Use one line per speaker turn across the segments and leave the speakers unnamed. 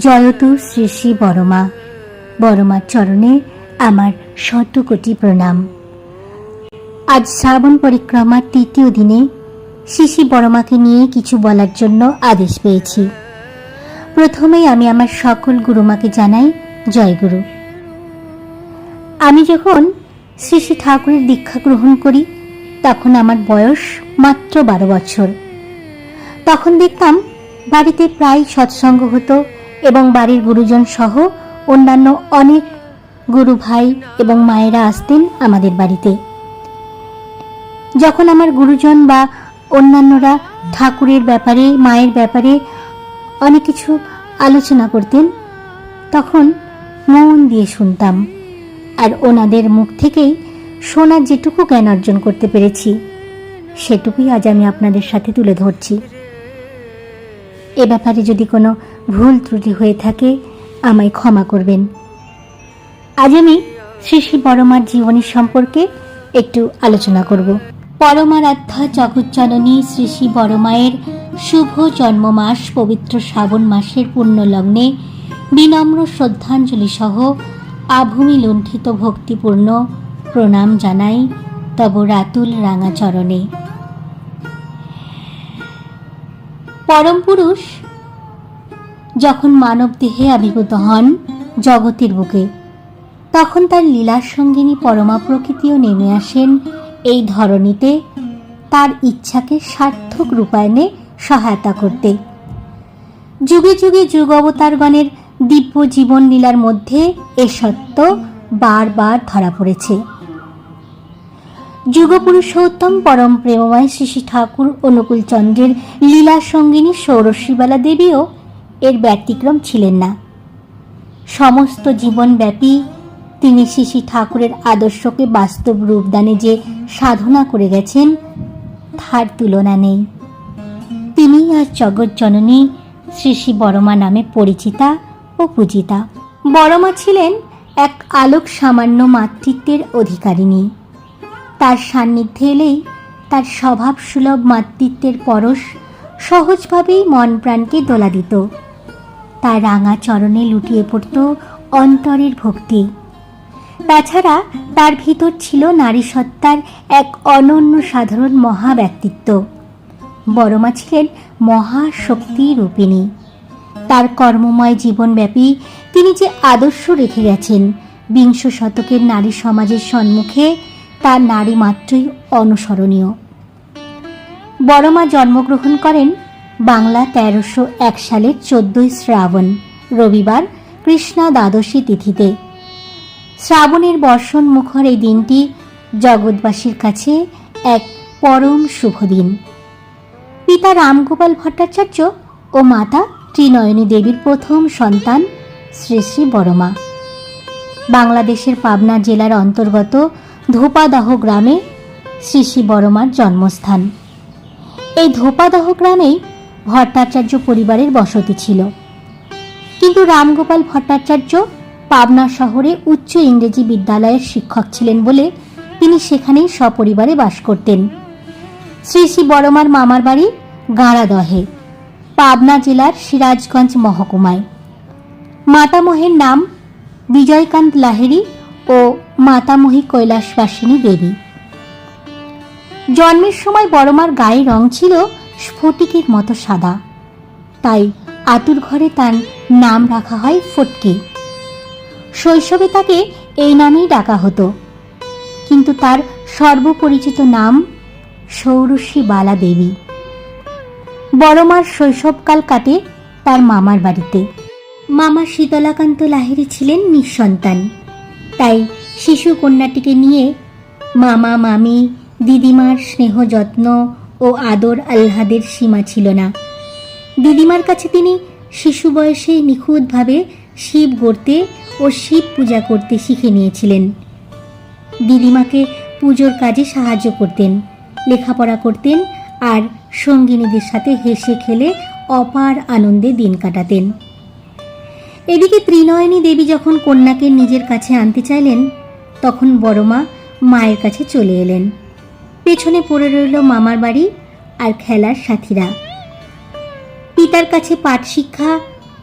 জয়তু শ্রী শ্রী বড়মা। বড়মার চরণে আমার শত কোটি প্রণাম। আজ শ্রাবণ পরিক্রমার তৃতীয় দিনে শ্রী শ্রী বড়মাকে নিয়ে কিছু বলার জন্য আদেশ পেয়েছি। প্রথমেই আমি আমার সকল গুরুমাকে জানাই জয়গুরু। আমি যখন শ্রী শ্রী ঠাকুরের দীক্ষা গ্রহণ করি তখন আমার বয়স মাত্র 12 বছর। তখন দেখতাম বাড়িতে প্রায় সৎসঙ্গ হতো এবং বাড়ির গুরুজন সহ অন্যান্য অনেক গুরু ভাই এবং মায়েরা আসতেন আমাদের বাড়িতে। যখন আমার গুরুজন বা অন্যান্যরা ঠাকুরের ব্যাপারে, মায়ের ব্যাপারে অনেক কিছু আলোচনা করতেন, তখন মন দিয়ে শুনতাম। আর ওনাদের মুখ থেকেই শোনার যেটুকু জ্ঞান অর্জন করতে পেরেছি সেটুকুই আজ আমি আপনাদের সাথে তুলে ধরছি। এ ব্যাপারে যদি কোনো ভুল ত্রুটি হয়ে থাকে আমায় ক্ষমা করবেন। আজ আমি শ্রী শ্রী বড়মার জীবনী সম্পর্কে একটু আলোচনা করব। পরমারাধ্যা জগজ্জননী শ্রী শ্রী বড়মায়ের শুভ জন্ম মাস পবিত্র শ্রাবণ মাসের পূর্ণ লগ্নে বিনম্র শ্রদ্ধাঞ্জলি সহ আভূমি লুণ্ঠিত ভক্তিপূর্ণ প্রণাম জানাই তব রাতুল রাঙা চরণে। পরম পুরুষ যখন মানব দেহে আবির্ভূত হন জগতের বুকে, তখন তার লীলার সঙ্গিনী পরমা প্রকৃতিও নেমে আসেন এই ধরণীতে তার ইচ্ছাকে সার্থক রূপায়ণে সহায়তা করতে। যুগে যুগে যুগ অবতারগণের দিব্য জীবন লীলার মধ্যে এ সত্য বারবার ধরা পড়েছে। যুগপুরুষোত্তম পরম প্রেমময় শ্রী শ্রী ঠাকুর অনুকূল চন্দ্রের লীলা সঙ্গিনী ষোড়শীবালা দেবীও এর ব্যতিক্রম ছিলেন না। সমস্ত জীবনব্যাপী তিনি শ্রী শ্রী ঠাকুরের আদর্শকে বাস্তব রূপদানে যে সাধনা করে গেছেন তার তুলনা নেই। তিনি আজ জগজ্জননী শ্রী শ্রী বড়মা নামে পরিচিতা ও পূজিতা। বড়মা ছিলেন এক আলোক সামান্য মাতৃত্বের অধিকারিণী। তার সান্নিধ্যে এলেই তার স্বভাব সুলভ মাতৃত্বের পরশ সহজভাবেই মন প্রাণকে দোলা দিত। তার রাঙা চরণে লুটিয়ে পড়ত অন্তরের ভক্তি। তাছাড়া তার ভিতর ছিল নারী সত্তার এক অনন্য সাধারণ মহা ব্যক্তিত্ব। বড়মা ছিলেন মহাশক্তি রূপিণী। তার কর্মময় জীবনব্যাপী তিনি যে আদর্শ রেখে গেছেন বিংশ শতকের নারী সমাজের সম্মুখে তার নারী মাত্রই অনুসরণীয়। বড়মা জন্মগ্রহণ করেন বাংলা 1301 সালের 14 শ্রাবণ রবিবার কৃষ্ণা দ্বাদশী তিথিতে। শ্রাবণের বর্ষণ মুখর এই দিনটি জগৎবাসীর কাছে এক পরম শুভ দিন। পিতা রামগোপাল ভট্টাচার্য ও মাতা ত্রিনয়নী দেবীর প্রথম সন্তান শ্রী শ্রী বড়মা। বাংলাদেশের পাবনা জেলার অন্তর্গত ধোপাদাহ গ্রামে শ্রী শ্রী বড়মার জন্মস্থান। এই ধোপাদাহ গ্রামেই ভট্টাচার্য পরিবারের বসতি ছিল। কিন্তু রামগোপাল ভট্টাচার্য পাবনা শহরে উচ্চ ইংরেজি বিদ্যালয়ের শিক্ষক ছিলেন বলে তিনি সেখানেই সপরিবারে বাস করতেন। শ্রী শ্রী বড়মার মামার বাড়ি গাঁড়াদহে, পাবনা জেলার সিরাজগঞ্জ মহকুমায়। মাতামহের নাম বিজয়কান্ত লাহিড়ী ও মাতামহী কৈলাসবাসিনী দেবী। জন্মের সময় বড়মার গায়ের রং ছিল স্ফটিকের মতো সাদা, তাই আতুর ঘরে তার নাম রাখা হয় ফটকি। শৈশবে তাকে এই নামেই ডাকা হতো, কিন্তু তার সর্বপরিচিত নাম ষোড়শী বালা দেবী। বড়মার শৈশবকাল কাটে তার মামার বাড়িতে। মামা শীতলাকান্ত লাহিড়ী ছিলেন নিঃসন্তান, তাই শিশু কন্যাটিকে নিয়ে মামা মামি দিদিমার স্নেহ যত্ন ও আদর আহ্লাদের সীমা ছিল না। দিদিমার কাছে তিনি শিশু বয়সেই নিখুঁতভাবে শিব গড়তে ও শিব পূজা করতে শিখে নিয়েছিলেন। দিদিমাকে পুজোর কাজে সাহায্য করতেন, লেখাপড়া করতেন আর সঙ্গিনীদের সাথে হেসে খেলে অপার আনন্দে দিন কাটাতেন। এদিকে ত্রিনয়নী দেবী যখন কন্যাকে নিজের কাছে আনতে চাইলেন তখন বড়মা মায়ের কাছে চলে এলেন। পেছনে পড়ে রইল মামার বাড়ি আর খেলার সাথীরা। পিতার কাছে পাঠ শিক্ষা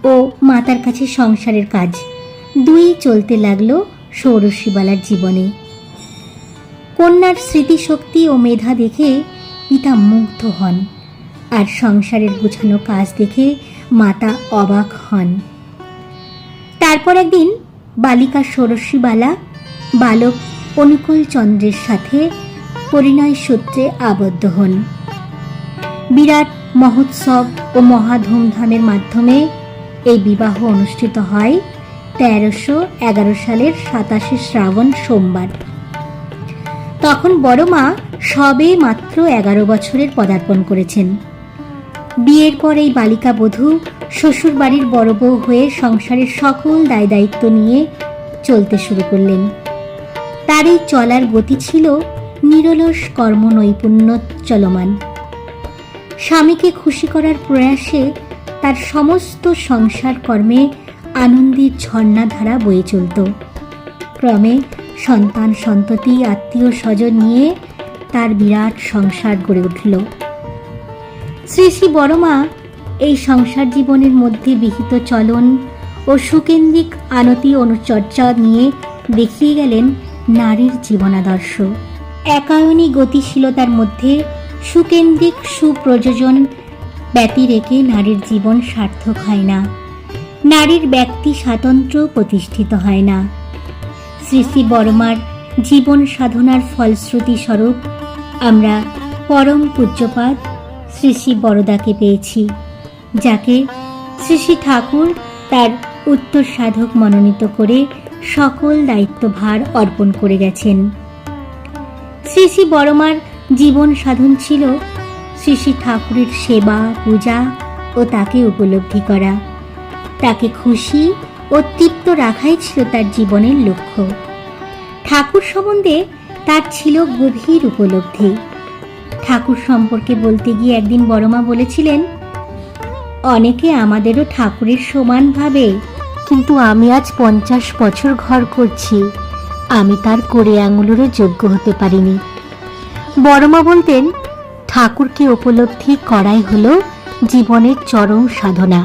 ও মাতার কাছে সংসারের কাজ দুই চলতে লাগলো ষোড়শীবালার জীবনে। কন্যার স্মৃতিশক্তি ও মেধা দেখে পিতা মুগ্ধ হন, আর সংসারের গুছানো কাজ দেখে মাতা অবাক হন। তারপর একদিন বালিকা ষোড়শীবালা বালক অনুকূল চন্দ্রের সাথে পরিণয় সূত্রে আবদ্ধ হন। বিরাট মহোৎসব ও মহা ধুমধামের মাধ্যমে এই বিবাহ অনুষ্ঠিত হয় 1311 সালের 27শে শ্রাবণ সোমবার। তখন বড় মা সবে মাত্র 11 বছরের পদার্পণ করেছেন। বিয়ের পর এই বালিকা বধূ শ্বশুর বাড়ির বড় বউ হয়ে সংসারের সকল দায় দায়িত্ব নিয়ে চলতে শুরু করলেন। তার এই চলার গতি ছিল নিরলস কর্ম নৈপুণ্য চলমান। স্বামীকে খুশি করার প্রয়াসে তার সমস্ত সংসার কর্মে আনন্দের ঝর্ণাধারা বয়ে চলত। ক্রমে সন্তান সন্ততি আত্মীয় স্বজন নিয়ে তার বিরাট সংসার গড়ে উঠল। শ্রী শ্রী বড়মা এই সংসার জীবনের মধ্যে বিহিত চলন ও সুকেন্দ্রিক আনতি অনুচর্যা নিয়ে দেখিয়ে গেলেন নারীর জীবনাদর্শ। একায়নী গতিশীলতার মধ্যে সুকেন্দ্রিক সুপ্রযোজন ব্যতি রেখে নারীর জীবন সার্থক হয় না, নারীর ব্যক্তি স্বাতন্ত্র্য প্রতিষ্ঠিত হয় না। শ্রী শ্রী বড়মার জীবন সাধনার ফলশ্রুতি স্বরূপ আমরা পরম পূজ্যপাদ শ্রী শ্রী বরদাকে পেয়েছি, যাকে শ্রী শ্রী ঠাকুর তার উত্তর সাধক মনোনীত করে সকল দায়িত্বভার অর্পণ করে গেছেন। শ্রী শ্রী বড়মার জীবন সাধন ছিল শ্রী শ্রী ঠাকুরের সেবা পূজা ও তাকে উপলব্ধি করা। তাকে খুশি ও তৃপ্ত রাখাই ছিল তার জীবনের লক্ষ্য। ঠাকুর সম্বন্ধে তার ছিল গভীর উপলব্ধি। ঠাকুর সম্পর্কে বলতে গিয়ে একদিন বড়মা বলেছিলেন, অনেকে আমাদেরও ঠাকুরের সমান ভাবে, কিন্তু আমি আজ 50 বছর ঘর করছি, আমি তার কোড়ে আঙুলেরও যোগ্য হতে পারিনি। বড়মা বলতেন, ঠাকুরকে উপলব্ধি করাই হলো জীবনের চরম সাধনা।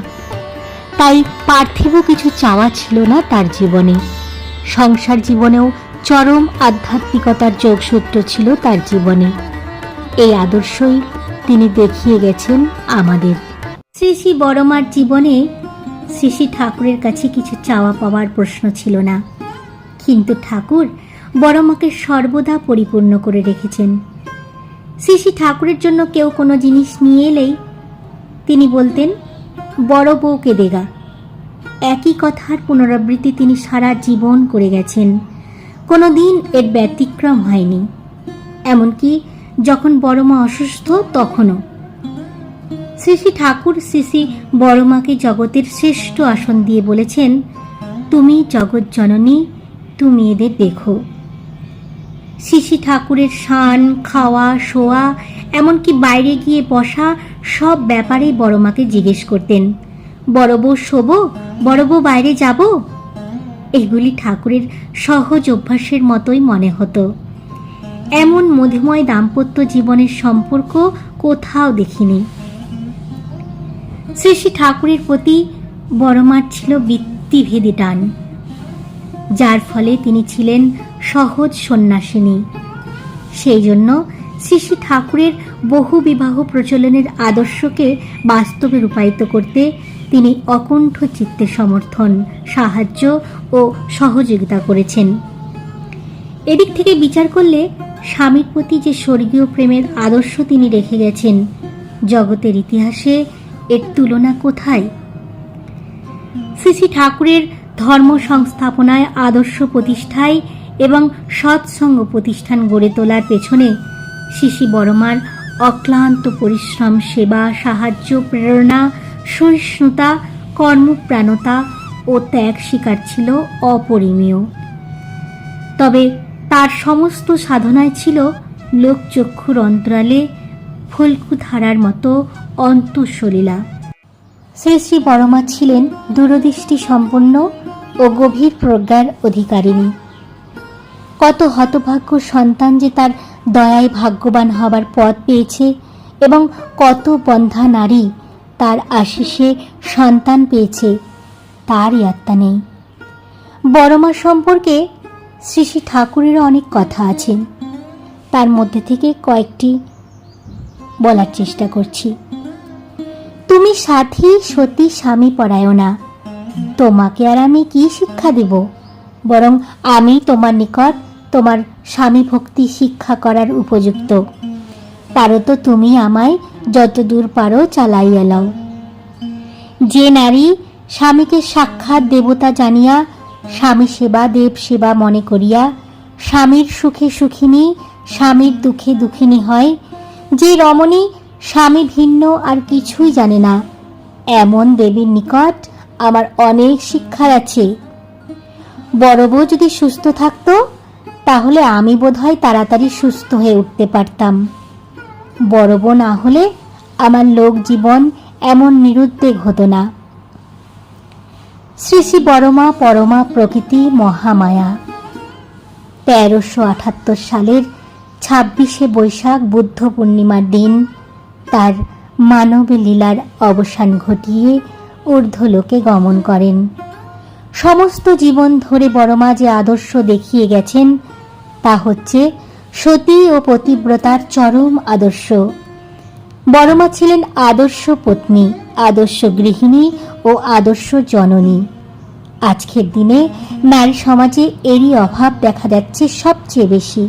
তাই পার্থিব কিছু চাওয়া ছিল না তার জীবনে। সংসার জীবনেও চরম আধ্যাত্মিকতার যোগসূত্র ছিল তার জীবনে। এই আদর্শই তিনি দেখিয়ে গেছেন আমাদের। শ্রী শ্রী বড়মার জীবনে শ্রী শ্রী ঠাকুরের কাছে কিছু চাওয়া পাওয়ার প্রশ্ন ছিল না, কিন্তু ঠাকুর বড়মাকে সর্বদা পরিপূর্ণ করে রেখেছেন। শ্রী শ্রী ঠাকুরের জন্য কেউ কোনো জিনিস নিয়ে এলেই তিনি বলতেন, বড় বউকে দেগা। একই কথার পুনরাবৃত্তি তিনি সারা জীবন করে গেছেন, কোনো দিন এর ব্যতিক্রম হয়নি। এমনকি যখন বড়মা অসুস্থ তখনও শ্রী শ্রী ঠাকুর শ্রী শ্রী বড়মাকে জগতের শ্রেষ্ঠ আসন দিয়ে বলেছেন, তুমি জগৎ জননী, তুমি এদের দেখো। শ্রী শ্রী ঠাকুরের স্নান, খাওয়া, শোয়া, এমনকি বাইরে গিয়ে বসা সব ব্যাপারে বড়মাকে জিজ্ঞেস করতেন, বড় বউ শোবো, বড় বউ বাইরে যাব। এগুলি ঠাকুরের সহজ অভ্যাসের মতোই মনে হতো। এমন মধুময় দাম্পত্য জীবনের সম্পর্ক কোথাও দেখিনি। শ্রী শ্রী ঠাকুরের প্রতি বড়মার ছিল বৃত্তিভেদী টান, যার ফলে তিনি ছিলেন সহজ সন্ন্যাসিনী। সেই জন্য শ্রী শ্রী ঠাকুরের বহু বিবাহ প্রচলনের আদর্শকে বাস্তবে রূপায়িত করতে তিনি অকুণ্ঠ চিত্তে সমর্থন, সাহায্য ও সহযোগিতা করেছেন। এদিক থেকে বিচার করলে স্বামীর প্রতি যে স্বর্গীয় প্রেমের আদর্শ তিনি রেখে গেছেন, জগতের ইতিহাসে এর তুলনা কোথায়? শ্রী শ্রী ঠাকুরের ধর্ম সংস্থাপনায়, আদর্শ প্রতিষ্ঠায় এবং সৎসঙ্গ প্রতিষ্ঠান গড়ে তোলার পেছনে শ্রী শ্রী বড়মার অক্লান্ত পরিশ্রম, সেবা, সাহায্য, প্রেরণা, সহিষ্ণুতা, কর্মপ্রাণতা ও ত্যাগ স্বীকার ছিল অপরিমেয়। তবে তার সমস্ত সাধনায় ছিল লোকচক্ষুর অন্তরালে ফল্গুধারার মতো অন্তঃসলীলা। শ্রী শ্রী বড়মা ছিলেন দূরদৃষ্টি সম্পন্ন ও গভীর প্রজ্ঞার অধিকারিণী। কত হতভাগ্য সন্তান যে তার দয়ায় ভাগ্যবান হবার পথ পেয়েছে এবং কত বন্ধা নারী তার আশিসে সন্তান পেয়েছে তারই আত্মা নেই। বড় মা সম্পর্কে শ্রী শ্রী ঠাকুরের অনেক কথা আছে, তার মধ্যে থেকে কয়েকটি বলার চেষ্টা করছি। তুমি সাথী সতী স্বামী পরায়ণা, তোমাকে আর আমি কি শিক্ষা দেব, বরং আমি তোমার নিকট তোমার স্বামী ভক্তি শিক্ষা করার উপযুক্ত। পারো তো তুমি আমায় যতদূর পারো চালাইয়া লও। যে নারী স্বামীকে সাক্ষাৎ দেবতা জানিয়া স্বামী সেবা দেব সেবা মনে করিয়া স্বামীর সুখে সুখিনী স্বামীর দুঃখে দুঃখিনী হয়, যে রমণী স্বামী ভিন্ন আর কিছুই জানে না, এমন দেবীর নিকট আমার অনেক শিক্ষার আছে। বড় বউ যদি সুস্থ থাকতো তাহলে আমি বোধহয় তাড়াতাড়ি সুস্থ হয়ে উঠতে পারতাম। বড় বউ না হলে আমার লোক জীবন এমন নিরুদ্বেগ হতো না। শ্রী শ্রী বড়মা পরমা প্রকৃতি মহামায়া। 1378 সালের 26শে বৈশাখ বুদ্ধ পূর্ণিমার দিন তার মানব লীলার অবসান ঘটিয়ে ঊর্ধ্বলোকে গমন করেন। সমস্ত জীবন ধরে বড়মা যে আদর্শ দেখিয়ে গেছেন তা হচ্ছে সতী ও পতিব্রতার চরম আদর্শ। বড়মা ছিলেন আদর্শ পত্নী, আদর্শ গৃহিণী ও আদর্শ জননী। আজকের দিনে নারী সমাজে এরই অভাব দেখা যাচ্ছে সবচেয়ে বেশি,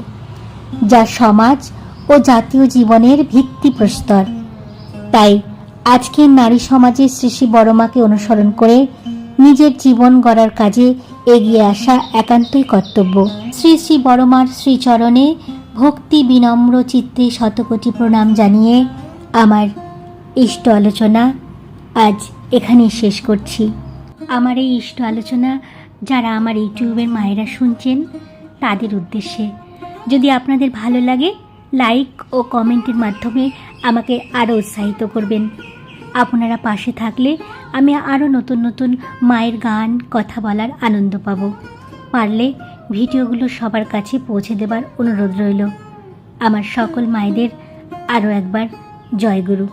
যা সমাজ ও জাতীয় জীবনের ভিত্তিপ্রস্তর। তাই আজকের নারী সমাজে শ্রী শ্রী বড়মাকে অনুসরণ করে নিজের জীবন গড়ার কাজে এগিয়ে আসা একান্তই কর্তব্য। শ্রী শ্রী বড়মার শ্রীচরণে ভক্তি বিনম্র চিত্তে শতকোটি প্রণাম জানিয়ে আমার ইষ্ট আলোচনা আজ এখানেই শেষ করছি। আমার এই ইষ্ট আলোচনা যারা আমার ইউটিউবের মায়েরা শুনছেন তাদের উদ্দেশ্যে, যদি আপনাদের ভালো লাগে লাইক ও কমেন্টের মাধ্যমে আমাকে আরও উৎসাহিত করবেন। আপনারা পাশে থাকলে আমি আরও নতুন নতুন মায়ের গান কথা বলার আনন্দ পাব। পারলে ভিডিওগুলো সবার কাছে পৌঁছে দেবার অনুরোধ রইল। আমার সকল মায়েদের আরও একবার জয়গুরু।